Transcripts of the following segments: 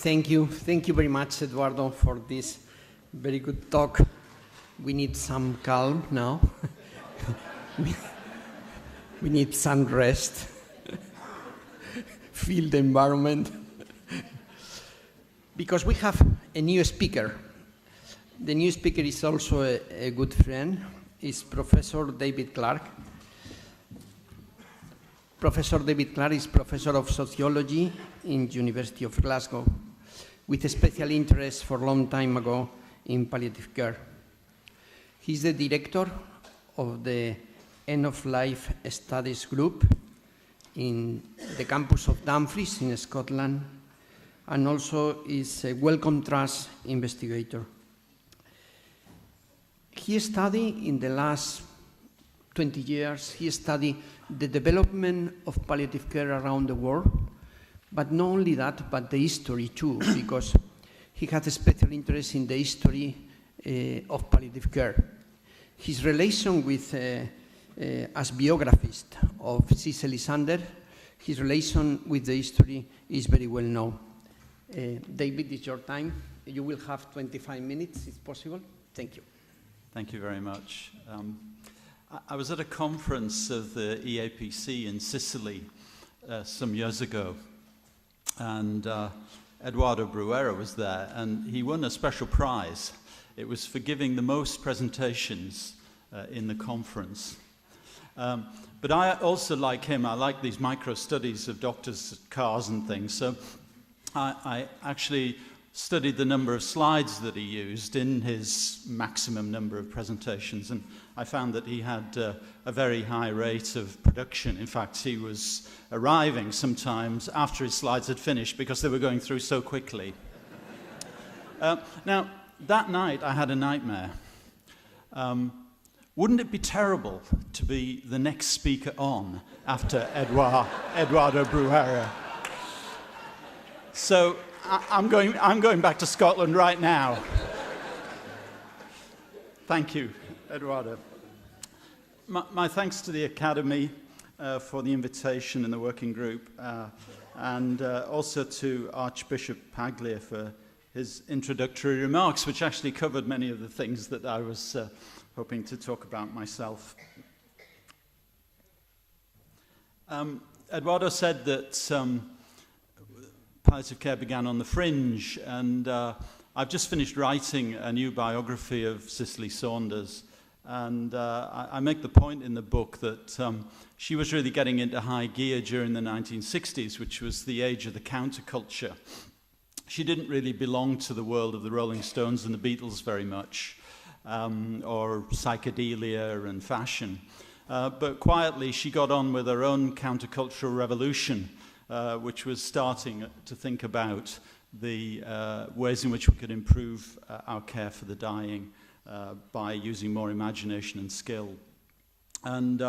Thank you very much, Eduardo, for this very good talk. We need some calm now. we need some rest. Feel the environment. Because we have a new speaker. The new speaker is also a good friend. It's Professor David Clark. Professor David Clark is Professor of Sociology in University of Glasgow, with a special interest for a long time ago in palliative care. He's the director of the End-of-Life Studies Group in the campus of Dumfries in Scotland, and also is a Wellcome Trust investigator. He studied in the last 20 years, he studied the development of palliative care around the world, but not only that, but the history too, because he had a special interest in the history of palliative care. His relation with, as biographist of Cicely Sander, his relation with the history is very well known. David, it's your time. You will have 25 minutes, if possible. Thank you. Thank you very much. I was at a conference of the EAPC in Sicily some years ago, and Eduardo Bruera was there, and he won a special prize. It was for giving the most presentations in the conference. But I also, like him, I like these micro-studies of doctors' cars and things, so I actually studied the number of slides that he used in his maximum number of presentations, and I found that he had a very high rate of production. In fact, he was arriving sometimes after his slides had finished because they were going through so quickly. Now, that night I had a nightmare. Wouldn't it be terrible to be the next speaker on after Eduardo Bruera? So I'm going back to Scotland right now. Thank you, Eduardo. My thanks to the Academy for the invitation and the working group, and also to Archbishop Paglia for his introductory remarks, which actually covered many of the things that I was hoping to talk about myself. Eduardo said that palliative care began on the fringe, and I've just finished writing a new biography of Cicely Saunders, and I make the point in the book that she was really getting into high gear during the 1960s, which was the age of the counterculture. She didn't really belong to the world of the Rolling Stones and the Beatles very much, or psychedelia and fashion, but quietly she got on with her own countercultural revolution, which was starting to think about the ways in which we could improve our care for the dying by using more imagination and skill. And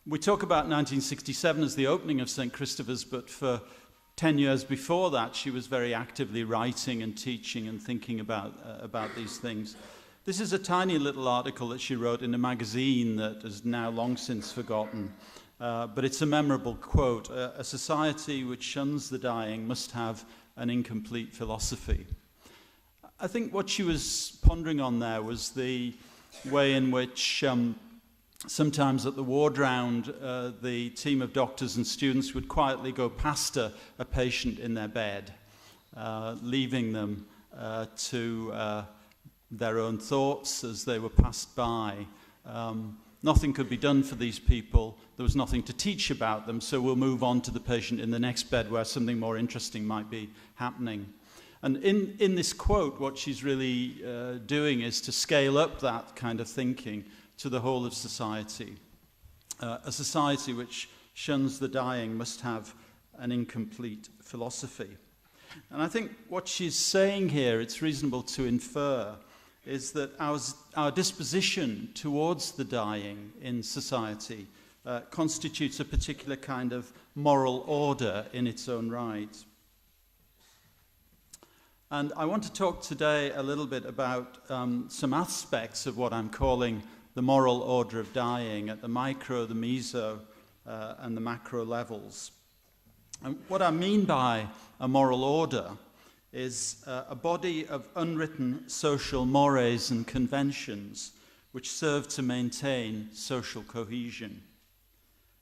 we talk about 1967 as the opening of St. Christopher's, but for 10 years before that, she was very actively writing and teaching and thinking about these things. This is a tiny little article that she wrote in a magazine that is now long since forgotten. But it's a memorable quote. A society which shuns the dying must have an incomplete philosophy. I think what she was pondering on there was the way in which sometimes at the ward round, the team of doctors and students would quietly go past a patient in their bed, leaving them to their own thoughts as they were passed by. Nothing could be done for these people. There was nothing to teach about them, so we'll move on to the patient in the next bed where something more interesting might be happening. And in this quote, what she's really doing is to scale up that kind of thinking to the whole of society. A society which shuns the dying must have an incomplete philosophy. And I think what she's saying here, it's reasonable to infer, is that our disposition towards the dying in society constitutes a particular kind of moral order in its own right. And I want to talk today a little bit about some aspects of what I'm calling the moral order of dying at the micro, the meso, and the macro levels. And what I mean by a moral order is a body of unwritten social mores and conventions which serve to maintain social cohesion.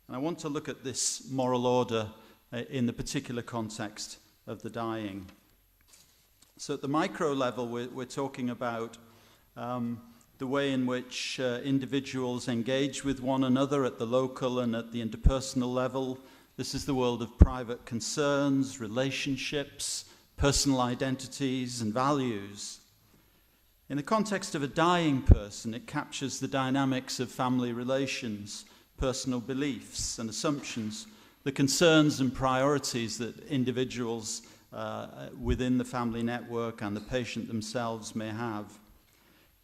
And I want to look at this moral order in the particular context of the dying. So at the micro level, we're talking about the way in which individuals engage with one another at the local and at the interpersonal level. This is the world of private concerns, relationships, personal identities, and values. In the context of a dying person, it captures the dynamics of family relations, personal beliefs and assumptions, the concerns and priorities that individuals within the family network and the patient themselves may have.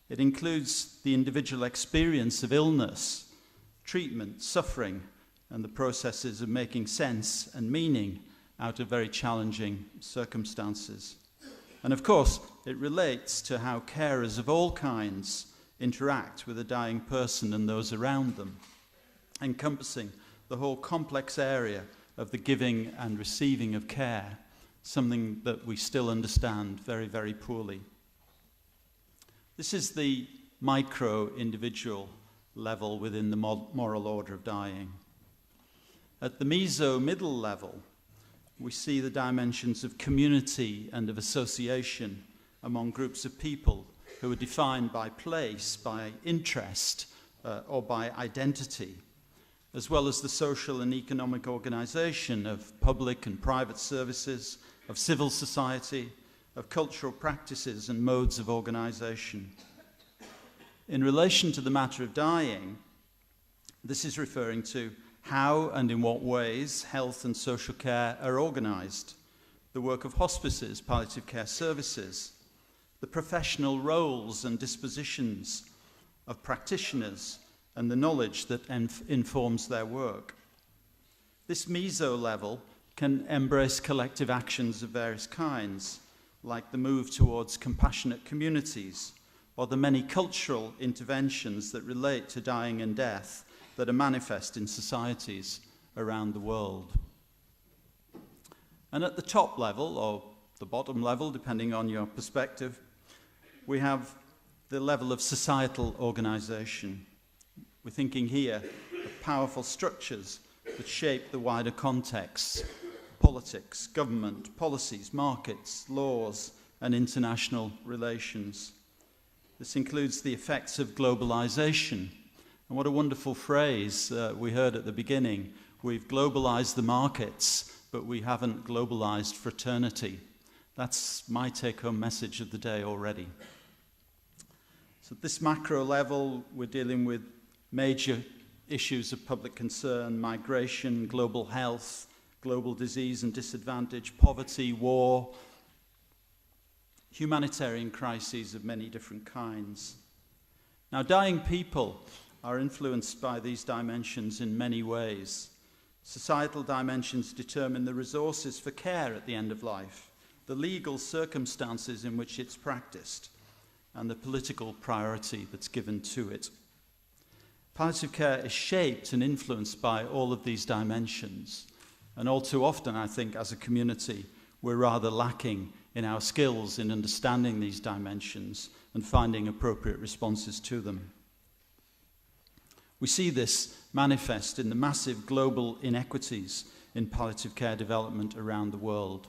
It includes the individual experience of illness, treatment, suffering, and the processes of making sense and meaning out of very challenging circumstances. And of course, it relates to how carers of all kinds interact with a dying person and those around them, encompassing the whole complex area of the giving and receiving of care, something that we still understand very, very poorly. This is the micro-individual level within the moral order of dying. At the meso-middle level, we see the dimensions of community and of association among groups of people who are defined by place, by interest, or by identity, as well as the social and economic organization of public and private services, of civil society, of cultural practices and modes of organization. In relation to the matter of dying, this is referring to how and in what ways health and social care are organized, the work of hospices, palliative care services, the professional roles and dispositions of practitioners, and the knowledge that informs their work. This meso level can embrace collective actions of various kinds, like the move towards compassionate communities, or the many cultural interventions that relate to dying and death that are manifest in societies around the world. And at the top level, or the bottom level, depending on your perspective, we have the level of societal organization. We're thinking here of powerful structures that shape the wider context: politics, government, policies, markets, laws, and international relations. This includes the effects of globalization. And what a wonderful phrase we heard at the beginning. We've globalized the markets, but we haven't globalized fraternity. That's my take-home message of the day already. So at this macro level, we're dealing with major issues of public concern: migration, global health, global disease and disadvantage, poverty, war, humanitarian crises of many different kinds. Now, dying people are influenced by these dimensions in many ways. Societal dimensions determine the resources for care at the end of life, the legal circumstances in which it's practiced, and the political priority that's given to it. Palliative care is shaped and influenced by all of these dimensions. And all too often, I think, as a community, we're rather lacking in our skills in understanding these dimensions and finding appropriate responses to them. We see this manifest in the massive global inequities in palliative care development around the world.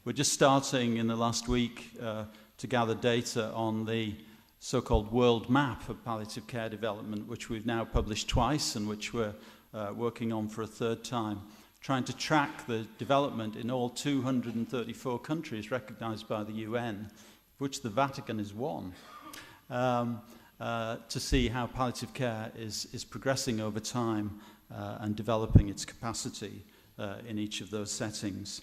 We're just starting in the last week to gather data on the so-called world map of palliative care development, which we've now published twice and which we're working on for a third time, trying to track the development in all 234 countries recognized by the UN, which the Vatican is one, to see how palliative care is progressing over time and developing its capacity in each of those settings.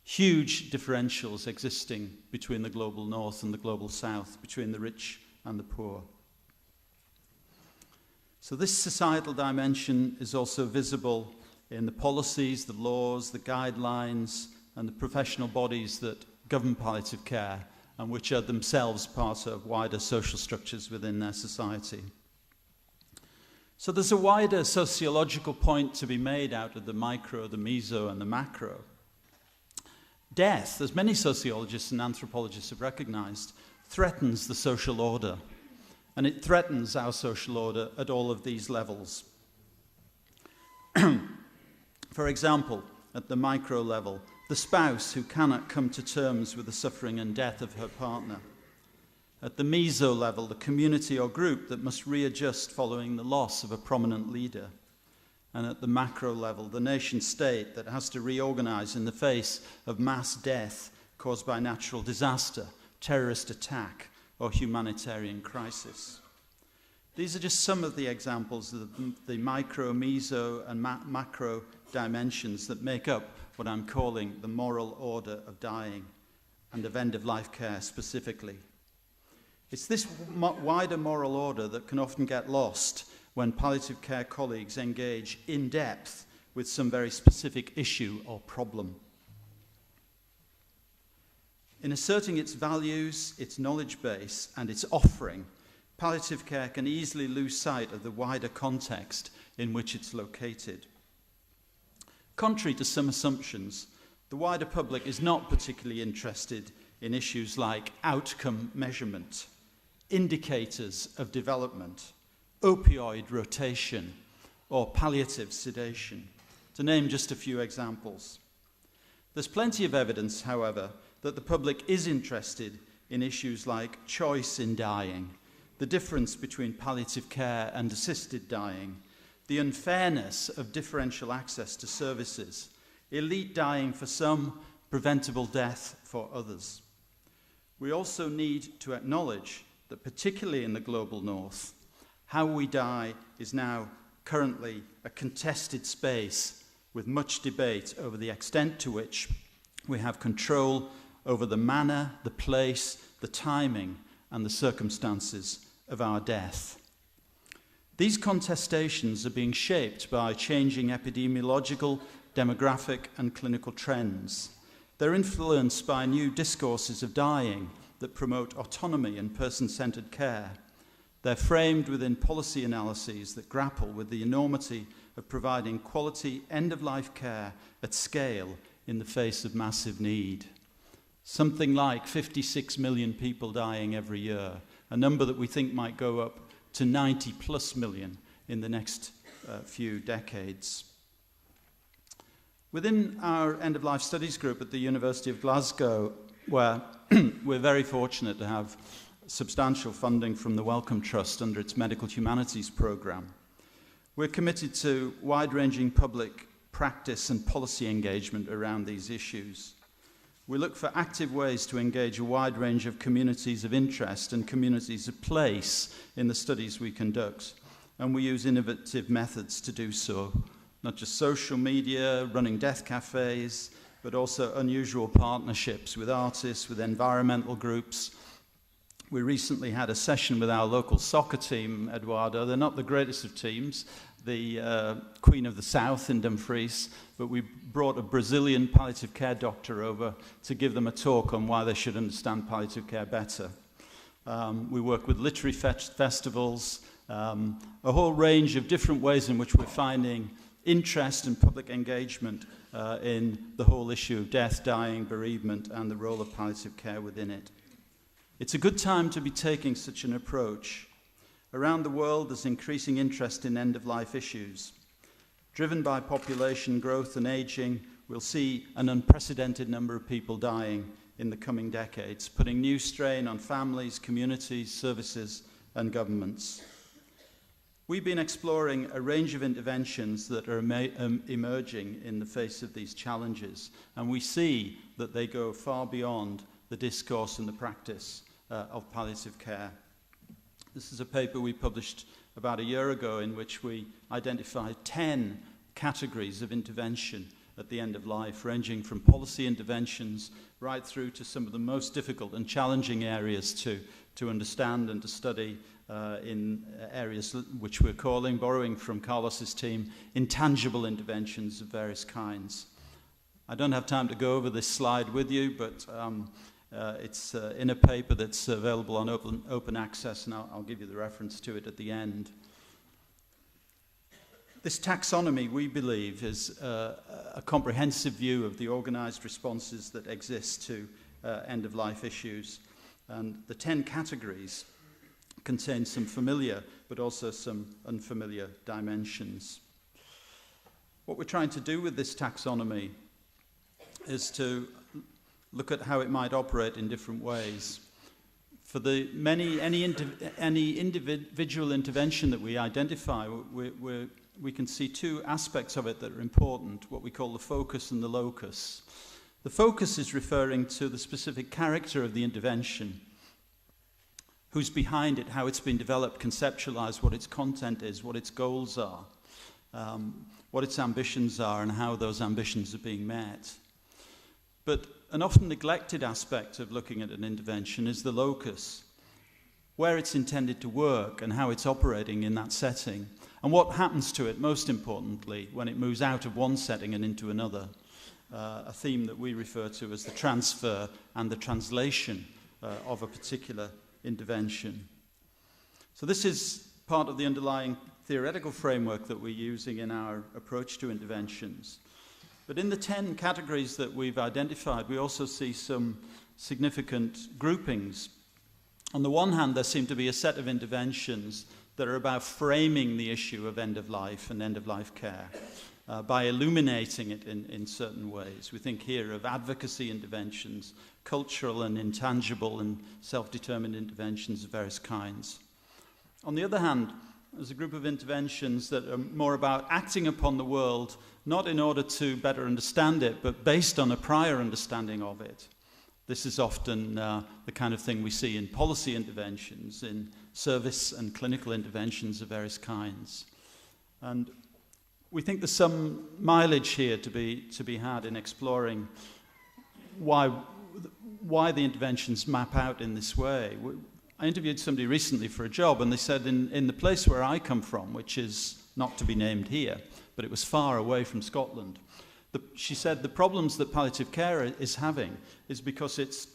Huge differentials existing between the global north and the global south, between the rich and the poor. So this societal dimension is also visible in the policies, the laws, the guidelines, and the professional bodies that govern palliative care and which are themselves part of wider social structures within their society. So there's a wider sociological point to be made out of the micro, the meso, and the macro. Death, as many sociologists and anthropologists have recognized, threatens the social order. And it threatens our social order at all of these levels. For example, at the micro level, the spouse who cannot come to terms with the suffering and death of her partner. At the meso level, the community or group that must readjust following the loss of a prominent leader. And at the macro level, the nation state that has to reorganize in the face of mass death caused by natural disaster, terrorist attack, or humanitarian crisis. These are just some of the examples of the micro, meso, and macro dimensions that make up what I'm calling the moral order of dying and of end-of-life care specifically. It's this wider moral order that can often get lost when palliative care colleagues engage in depth with some very specific issue or problem. In asserting its values, its knowledge base, and its offering, palliative care can easily lose sight of the wider context in which it's located. Contrary to some assumptions, the wider public is not particularly interested in issues like outcome measurement, indicators of development, opioid rotation, or palliative sedation, to name just a few examples. There's plenty of evidence, however, that the public is interested in issues like choice in dying, the difference between palliative care and assisted dying, the unfairness of differential access to services, elite dying for some, preventable death for others. We also need to acknowledge that, particularly in the global north, how we die is now currently a contested space with much debate over the extent to which we have control over the manner, the place, the timing, and the circumstances of our death. These contestations are being shaped by changing epidemiological, demographic, and clinical trends. They're influenced by new discourses of dying that promote autonomy and person-centered care. They're framed within policy analyses that grapple with the enormity of providing quality end-of-life care at scale in the face of massive need. Something like 56 million people dying every year, a number that we think might go up to 90 plus million in the next few decades. Within our end-of-life studies group at the University of Glasgow, where we're very fortunate to have substantial funding from the Wellcome Trust under its Medical Humanities programme, we're committed to wide-ranging public practice and policy engagement around these issues. We look for active ways to engage a wide range of communities of interest and communities of place in the studies we conduct, and we use innovative methods to do so, not just social media, running death cafes, but also unusual partnerships with artists, with environmental groups. We recently had a session with our local soccer team, Eduardo. They're not the greatest of teams, the Queen of the South in Dumfries, but we brought a Brazilian palliative care doctor over to give them a talk on why they should understand palliative care better. We work with literary festivals, a whole range of different ways in which we're finding interest and public engagement in the whole issue of death, dying, bereavement, and the role of palliative care within it. It's a good time to be taking such an approach. Around the world, there's increasing interest in end-of-life issues. Driven by population growth and aging, we'll see an unprecedented number of people dying in the coming decades, putting new strain on families, communities, services, and governments. We've been exploring a range of interventions that are emerging in the face of these challenges, and we see that they go far beyond the discourse and the practice of palliative care. This is a paper we published about a year ago in which we identified 10 categories of intervention at the end of life, ranging from policy interventions right through to some of the most difficult and challenging areas to understand and to study in areas which we're calling, borrowing from Carlos's team, intangible interventions of various kinds. I don't have time to go over this slide with you, but it's in a paper that's available on open access, and I'll give you the reference to it at the end. This taxonomy, we believe, is a comprehensive view of the organised responses that exist to end-of-life issues. And the 10 categories contain some familiar but also some unfamiliar dimensions. What we're trying to do with this taxonomy is to look at how it might operate in different ways. For the any individual intervention that we identify, we can see two aspects of it that are important, what we call the focus and the locus. The focus is referring to the specific character of the intervention, who's behind it, how it's been developed, conceptualized, what its content is, what its goals are, what its ambitions are, and how those ambitions are being met. But an often neglected aspect of looking at an intervention is the locus, where it's intended to work and how it's operating in that setting, and what happens to it, most importantly, when it moves out of one setting and into another, a theme that we refer to as the transfer and the translation of a particular intervention. So this is part of the underlying theoretical framework that we're using in our approach to interventions. But in the 10 categories that we've identified, we also see some significant groupings. On the one hand, there seem to be a set of interventions that are about framing the issue of end-of-life and end-of-life care by illuminating it in certain ways. We think here of advocacy interventions, cultural and intangible and self-determined interventions of various kinds. On the other hand, there's a group of interventions that are more about acting upon the world, not in order to better understand it, but based on a prior understanding of it. This is often the kind of thing we see in policy interventions, in service and clinical interventions of various kinds. And we think there's some mileage here to be had in exploring why the interventions map out in this way. I interviewed somebody recently for a job, and they said in the place where I come from, which is not to be named here, but it was far away from Scotland, she said the problems that palliative care is having is because it's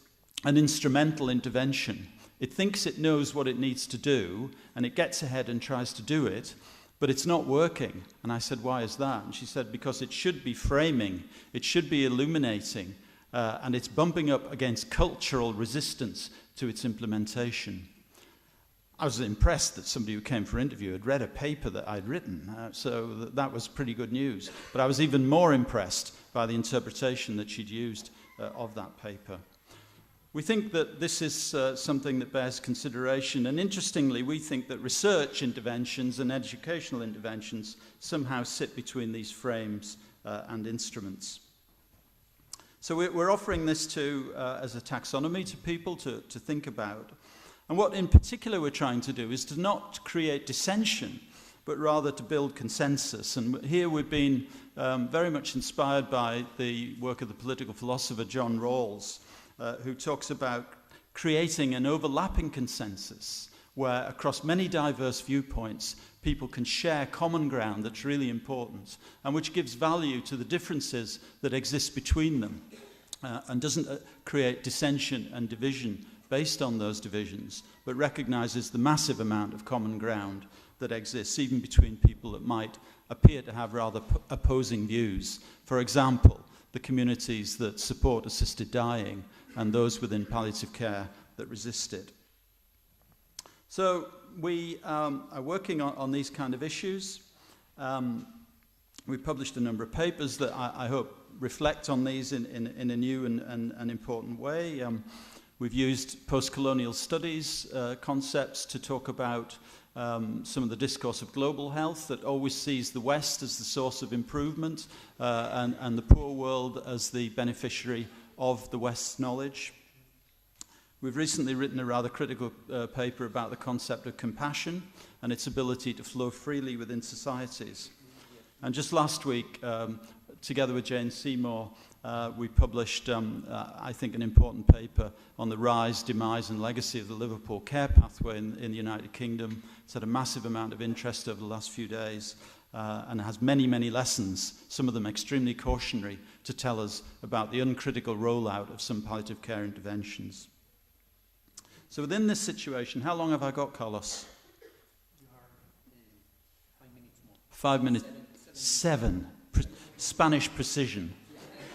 an instrumental intervention. It thinks it knows what it needs to do, and it gets ahead and tries to do it, but it's not working. And I said, why is that? And she said, because it should be framing, it should be illuminating, and it's bumping up against cultural resistance to its implementation. I was impressed that somebody who came for interview had read a paper that I'd written, so that was pretty good news. But I was even more impressed by the interpretation that she'd used of that paper. We think that this is something that bears consideration, and interestingly, we think that research interventions and educational interventions somehow sit between these frames and instruments. So we're offering this as a taxonomy to people to think about. And what in particular we're trying to do is to not create dissension, but rather to build consensus. And here we've been very much inspired by the work of the political philosopher John Rawls, who talks about creating an overlapping consensus where across many diverse viewpoints people can share common ground that's really important and which gives value to the differences that exist between them and doesn't create dissension and division based on those divisions, but recognizes the massive amount of common ground that exists even between people that might appear to have rather opposing views. For example, the communities that support assisted dying and those within palliative care that resist it. So we are working on these kind of issues. We've published a number of papers that I hope reflect on these in a new and important way. We've used post-colonial studies concepts to talk about some of the discourse of global health that always sees the West as the source of improvement and the poor world as the beneficiary of the West's knowledge. We've recently written a rather critical paper about the concept of compassion and its ability to flow freely within societies. And just last week, together with Jane Seymour, we published, I think, an important paper on the rise, demise and legacy of the Liverpool care pathway in the United Kingdom. It's had a massive amount of interest over the last few days and has many, many lessons, some of them extremely cautionary, to tell us about the uncritical rollout of some palliative care interventions. So within this situation, how long have I got, Carlos? You are 5 minutes more. 5 minutes. 7. Spanish precision.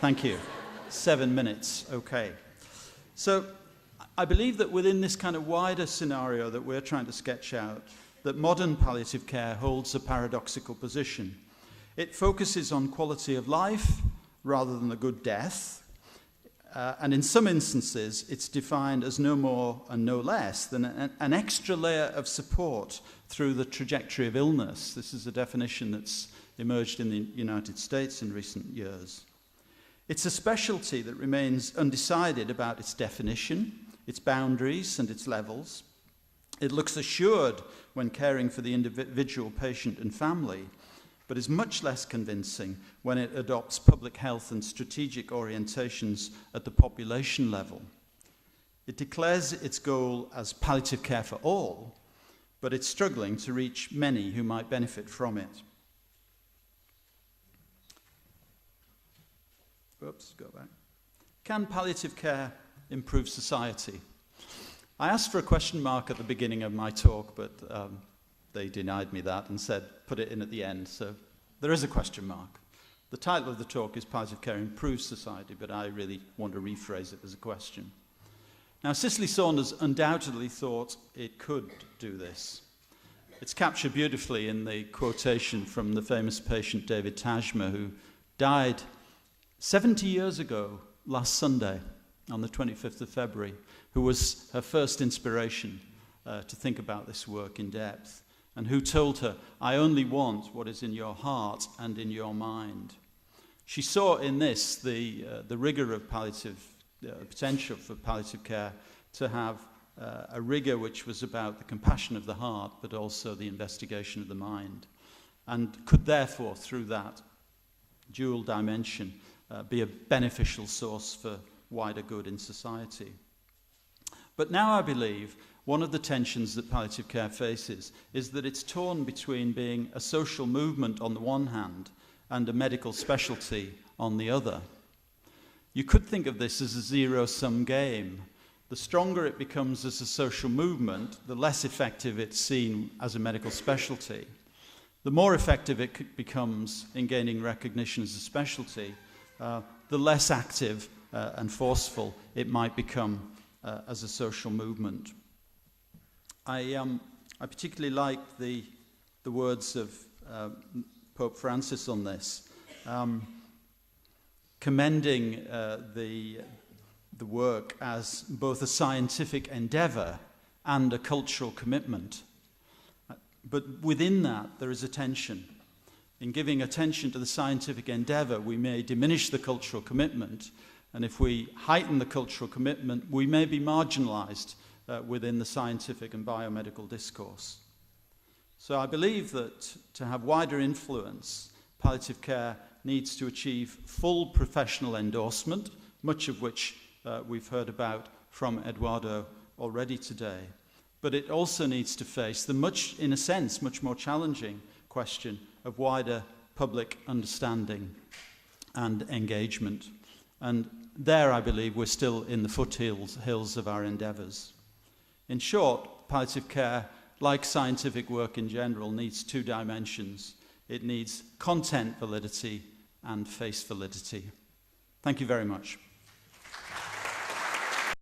Thank you. 7 minutes. Okay. So I believe that within this kind of wider scenario that we're trying to sketch out, that modern palliative care holds a paradoxical position. It focuses on quality of life rather than a good death. And in some instances, it's defined as no more and no less than an extra layer of support through the trajectory of illness. This is a definition that's emerged in the United States in recent years. It's a specialty that remains undecided about its definition, its boundaries, and its levels. It looks assured when caring for the individual patient and family, but is much less convincing when it adopts public health and strategic orientations at the population level. It declares its goal as palliative care for all, but it's struggling to reach many who might benefit from it. Oops, go back. Can palliative care improve society? I asked for a question mark at the beginning of my talk, but they denied me that and said, put it in at the end. So there is a question mark. The title of the talk is Palliative Care Improves Society, but I really want to rephrase it as a question. Now, Cicely Saunders undoubtedly thought it could do this. It's captured beautifully in the quotation from the famous patient David Tajma, who died 70 years ago last Sunday, on the 25th of February, who was her first inspiration to think about this work in depth, and who told her, "I only want what is in your heart and in your mind." She saw in this the rigor of palliative, potential for palliative care to have a rigor which was about the compassion of the heart, but also the investigation of the mind, and could therefore, through that dual dimension, be a beneficial source for wider good in society. But now I believe one of the tensions that palliative care faces is that it's torn between being a social movement on the one hand and a medical specialty on the other. You could think of this as a zero-sum game. The stronger it becomes as a social movement, the less effective it's seen as a medical specialty. The more effective it becomes in gaining recognition as a specialty, the less active and forceful it might become as a social movement. I particularly like the words of Pope Francis on this, commending the work as both a scientific endeavour and a cultural commitment. But within that, there is a tension. In giving attention to the scientific endeavour, we may diminish the cultural commitment, and if we heighten the cultural commitment, we may be marginalised within the scientific and biomedical discourse. So I believe that to have wider influence, palliative care needs to achieve full professional endorsement, much of which we've heard about from Eduardo already today. But it also needs to face the in a sense, much more challenging question of wider public understanding and engagement. And there, I believe, we're still in the foothills of our endeavours. In short, palliative care, like scientific work in general, needs two dimensions. It needs content validity and face validity. Thank you very much.